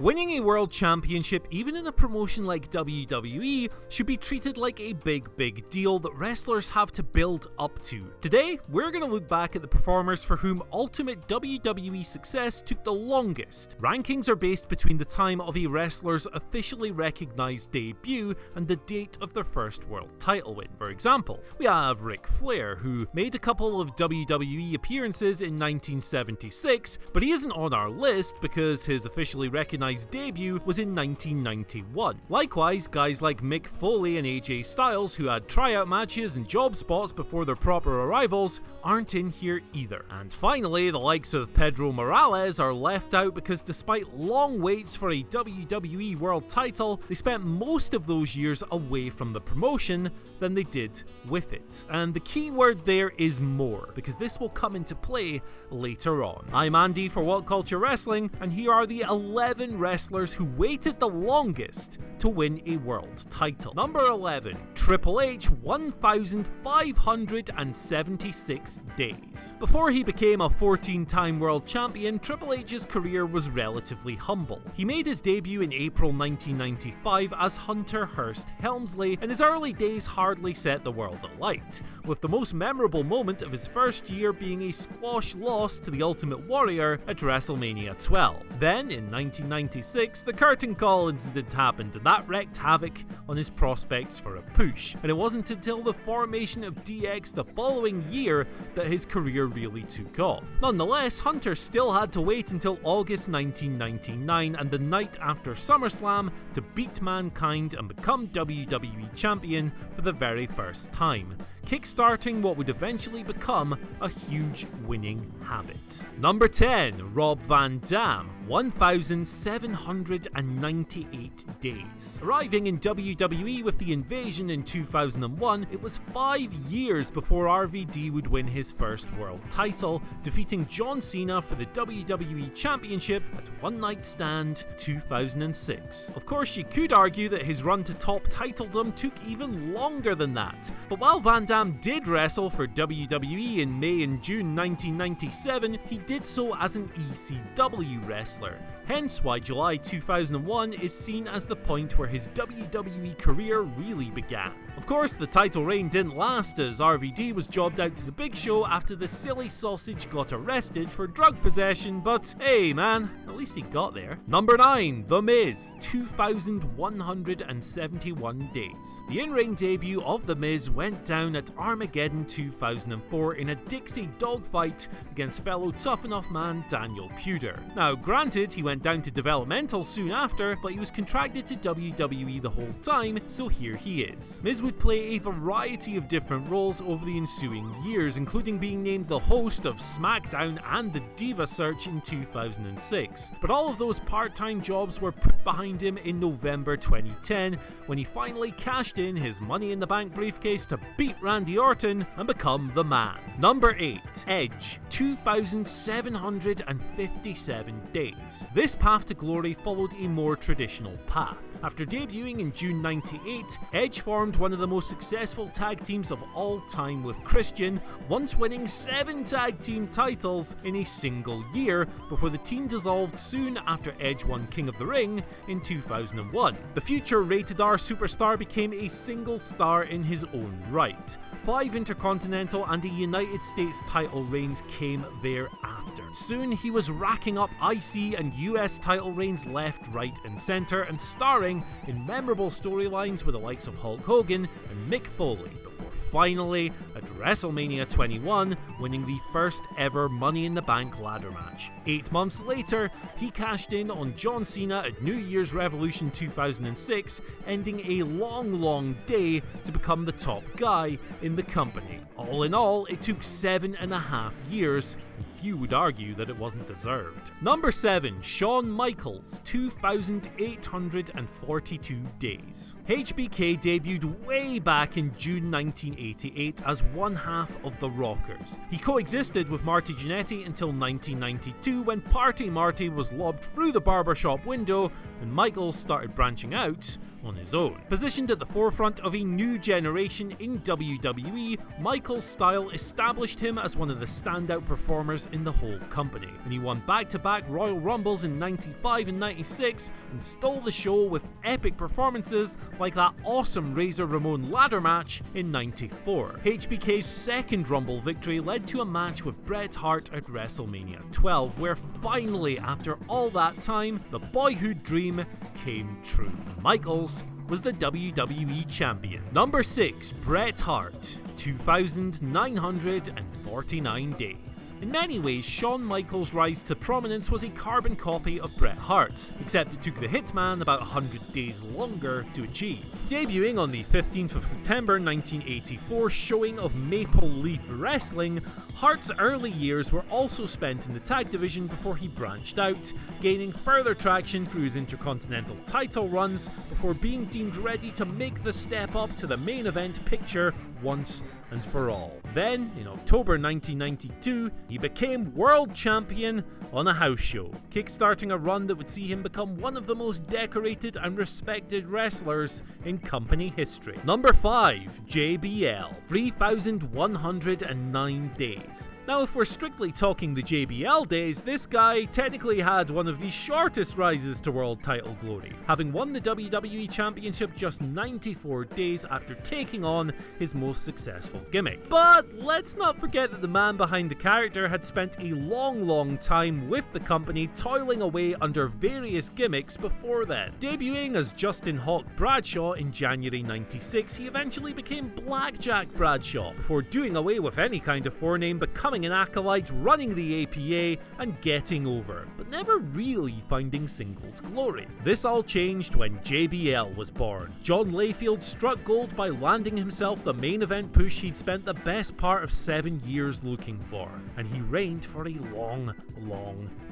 Winning a world championship, even in a promotion like WWE, should be treated like a big deal that wrestlers have to build up to. Today, we're going to look back at the performers for whom ultimate WWE success took the longest. Rankings are based between the time of a wrestler's officially recognized debut and the date of their first world title win. For example, we have Ric Flair, who made a couple of WWE appearances in 1976, but he isn't on our list because his officially recognized debut was in 1991. Likewise, guys like Mick Foley and AJ Styles, who had tryout matches and job spots before their proper arrivals, aren't in here either. And finally, the likes of Pedro Morales are left out because despite long waits for a WWE World title, they spent most of those years away from the promotion than they did with it. And the key word there is more, because this will come into play later on. I'm Andy for What Culture Wrestling, and here are the 11 wrestlers who waited the longest to win a world title. Number 11, Triple H, 1,576 days. Before he became a 14-time world champion, Triple H's career was relatively humble. He made his debut in April 1995 as Hunter Hearst Helmsley, and his early days hardly set the world alight, with the most memorable moment of his first year being a squash loss to the Ultimate Warrior at WrestleMania 12. Then, in 1996, the curtain call incident happened, and that wreaked havoc on his prospects for a push. And it wasn't until the formation of DX the following year that his career really took off. Nonetheless, Hunter still had to wait until August 1999 and the night after SummerSlam to beat Mankind and become WWE Champion for the very first time, kickstarting what would eventually become a huge winning habit. Number 10, Rob Van Dam, 1,798 days. Arriving in WWE with the Invasion in 2001, it was 5 years before RVD would win his first world title, defeating John Cena for the WWE Championship at One Night Stand 2006. Of course, you could argue that his run to top titledom took even longer than that, but while Van Dam did wrestle for WWE in May and June 1997, he did so as an ECW wrestler, hence why July 2001 is seen as the point where his WWE career really began. Of course, the title reign didn't last, as RVD was jobbed out to the Big Show after the silly sausage got arrested for drug possession, but hey man, at least he got there. Number 9, The Miz, 2,171 days. The in-ring debut of The Miz went down at Armageddon 2004 in a Dixie dogfight against fellow Tough Enough man Daniel Puder. Now granted, he went down to developmental soon after, but he was contracted to WWE the whole time, so here he is. Miz would play a variety of different roles over the ensuing years, including being named the host of SmackDown and the Diva Search in 2006. But all of those part-time jobs were put behind him in November 2010, when he finally cashed in his Money in the Bank briefcase to beat Randy Orton and become the man. Number 8, Edge, 2,757 days. This path to glory followed a more traditional path. After debuting in June 98, Edge formed one of the most successful tag teams of all time with Christian, once winning 7 tag team titles in a single year before the team dissolved soon after Edge won King of the Ring in 2001. The future Rated R superstar became a single star in his own right. 5 Intercontinental and a United States title reigns came thereafter. Soon he was racking up IC and US title reigns left, right and centre, and starring in memorable storylines with the likes of Hulk Hogan and Mick Foley, before finally, at WrestleMania 21, winning the first ever Money in the Bank ladder match. 8 months later, he cashed in on John Cena at New Year's Revolution 2006, ending a long day to become the top guy in the company. All in all, it took 7.5 years, and few would argue that it wasn't deserved. Number 7, Shawn Michaels, 2,842 days. HBK debuted way back in June 1988 as one half of the Rockers. He coexisted with Marty Jannetty until 1992, when Party Marty was lobbed through the barbershop window and Michaels started branching out on his own. Positioned at the forefront of a new generation in WWE, Michaels' style established him as one of the standout performers in the whole company, and he won back-to-back Royal Rumbles in 95 and 96 and stole the show with epic performances like that awesome Razor Ramon ladder match in 94. HBK's second Rumble victory led to a match with Bret Hart at WrestleMania 12, where finally, after all that time, the boyhood dream came true. Michaels was the WWE Champion. Number 6, Bret Hart, 2,949 days. In many ways, Shawn Michaels' rise to prominence was a carbon copy of Bret Hart's, except it took the Hitman about 100 days longer to achieve. Debuting on the 15th of September 1984 showing of Maple Leaf Wrestling, Hart's early years were also spent in the tag division before he branched out, gaining further traction through his Intercontinental title runs before being deemed ready to make the step up to the main event picture once and for all. Then, in October 1992, he became world champion on a house show, kickstarting a run that would see him become one of the most decorated and respected wrestlers in company history. Number 5, JBL, 3,109 days. Now, if we're strictly talking the JBL days, this guy technically had one of the shortest rises to world title glory, having won the WWE Championship just 94 days after taking on his most successful gimmick. But let's not forget that the man behind the character had spent a long time with the company, toiling away under various gimmicks before then. Debuting as Justin Hawk Bradshaw in January 96, he eventually became Blackjack Bradshaw, before doing away with any kind of forename, becoming an acolyte, running the APA, and getting over, but never really finding singles glory. This all changed when JBL was born. John Layfield struck gold by landing himself the main event push he'd spent the best part of 7 years looking for, and he reigned for a long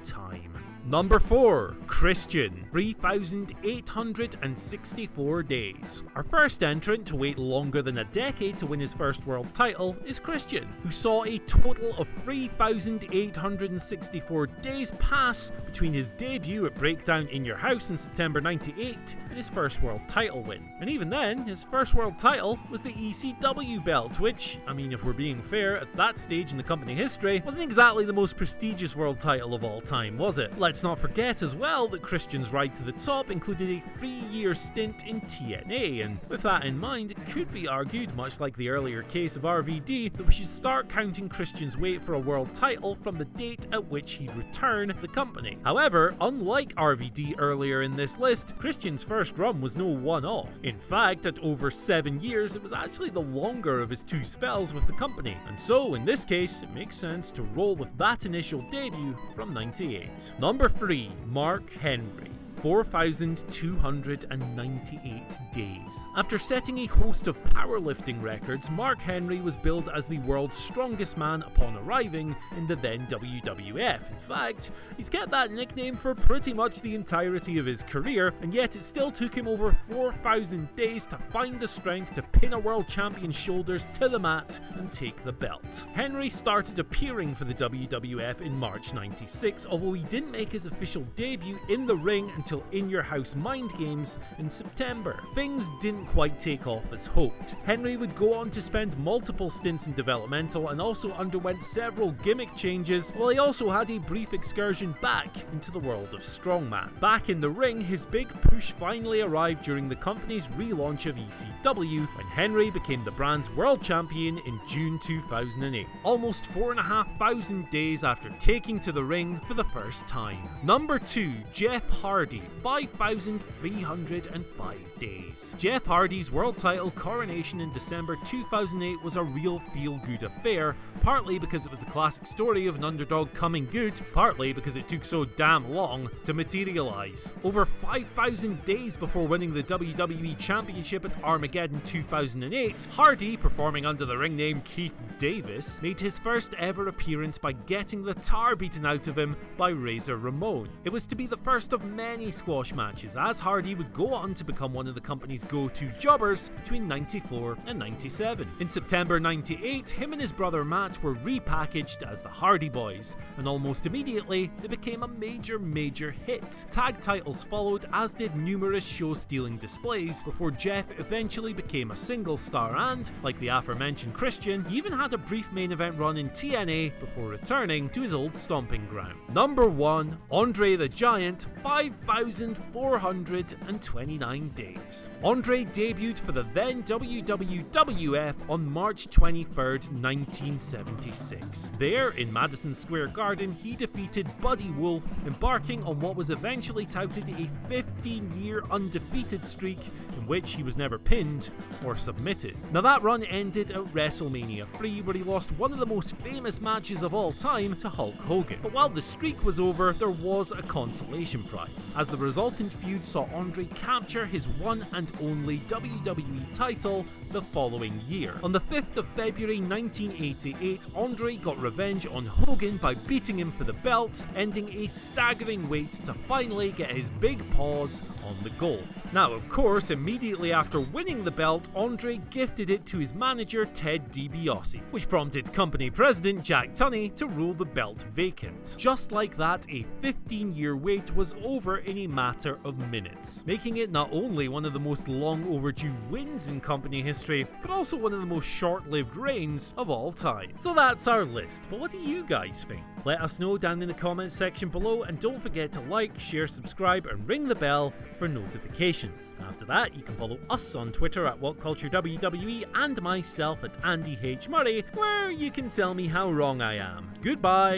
time. Number 4, Christian, 3,864 days. Our first entrant to wait longer than a decade to win his first world title is Christian, who saw a total of 3,864 days pass between his debut at Breakdown in Your House in September 98 and his first world title win. And even then, his first world title was the ECW belt, which, if we're being fair, at that stage in the company history, wasn't exactly the most prestigious world title of all time, was it? Let's not forget as well that Christian's ride to the top included a 3-year stint in TNA, and with that in mind, it could be argued, much like the earlier case of RVD, that we should start counting Christian's wait for a world title from the date at which he'd return the company. However, unlike RVD earlier in this list, Christian's first run was no one-off. In fact, at over 7 years, it was actually the longer of his 2 spells with the company, and so in this case, it makes sense to roll with that initial debut from 98. Number 3, Mark Henry, 4,298 days. After setting a host of powerlifting records, Mark Henry was billed as the world's strongest man upon arriving in the then WWF. In fact, he's kept that nickname for pretty much the entirety of his career, and yet it still took him over 4,000 days to find the strength to pin a world champion's shoulders to the mat and take the belt. Henry started appearing for the WWF in March 96, although he didn't make his official debut in the ring until In Your House Mind Games in September. Things didn't quite take off as hoped. Henry would go on to spend multiple stints in developmental and also underwent several gimmick changes, while he also had a brief excursion back into the world of strongman. Back in the ring, his big push finally arrived during the company's relaunch of ECW, when Henry became the brand's world champion in June 2008, almost 4,500 days after taking to the ring for the first time. Number 2, Jeff Hardy, 5,305 days. Jeff Hardy's world title coronation in December 2008 was a real feel-good affair, partly because it was the classic story of an underdog coming good, partly because it took so damn long to materialize. Over 5,000 days before winning the WWE Championship at Armageddon 2008, Hardy, performing under the ring name Keith Davis, made his first ever appearance by getting the tar beaten out of him by Razor Ramon. It was to be the first of many squash matches, as Hardy would go on to become one of the company's go-to jobbers between 94 and 97. In September 98, him and his brother Matt were repackaged as the Hardy Boys, and almost immediately they became a major hit. Tag titles followed, followed, as did numerous show-stealing displays, before Jeff eventually became a single star and, like the aforementioned Christian, he even had a brief main event run in TNA before returning to his old stomping ground. Number 1. Andre the Giant, 5,429 days. Andre debuted for the then WWF on March 23rd, 1976. There, in Madison Square Garden, he defeated Buddy Wolf, embarking on what was eventually touted a 15-year undefeated streak in which he was never pinned or submitted. Now that run ended at WrestleMania 3, where he lost one of the most famous matches of all time to Hulk Hogan. But while the streak was over, there was a consolation prize, as the resultant feud saw Andre capture his one and only WWE title the following year. On the 5th of February 1988, Andre got revenge on Hogan by beating him for the belt, ending a staggering wait to finally get his big paws on the gold. Now, of course, immediately after winning the belt, Andre gifted it to his manager Ted DiBiase, which prompted company president Jack Tunney to rule the belt vacant. Just like that, a 15-year wait was over in a matter of minutes, making it not only one of the most long overdue wins in company history, but also one of the most short-lived reigns of all time. So that's our list, but what do you guys think? Let us know down in the comments section below, and don't forget to like, share, subscribe, and ring the bell for notifications. After that, you can follow us on Twitter at WhatCultureWWE and myself at Andy H. Murray, where you can tell me how wrong I am. Goodbye!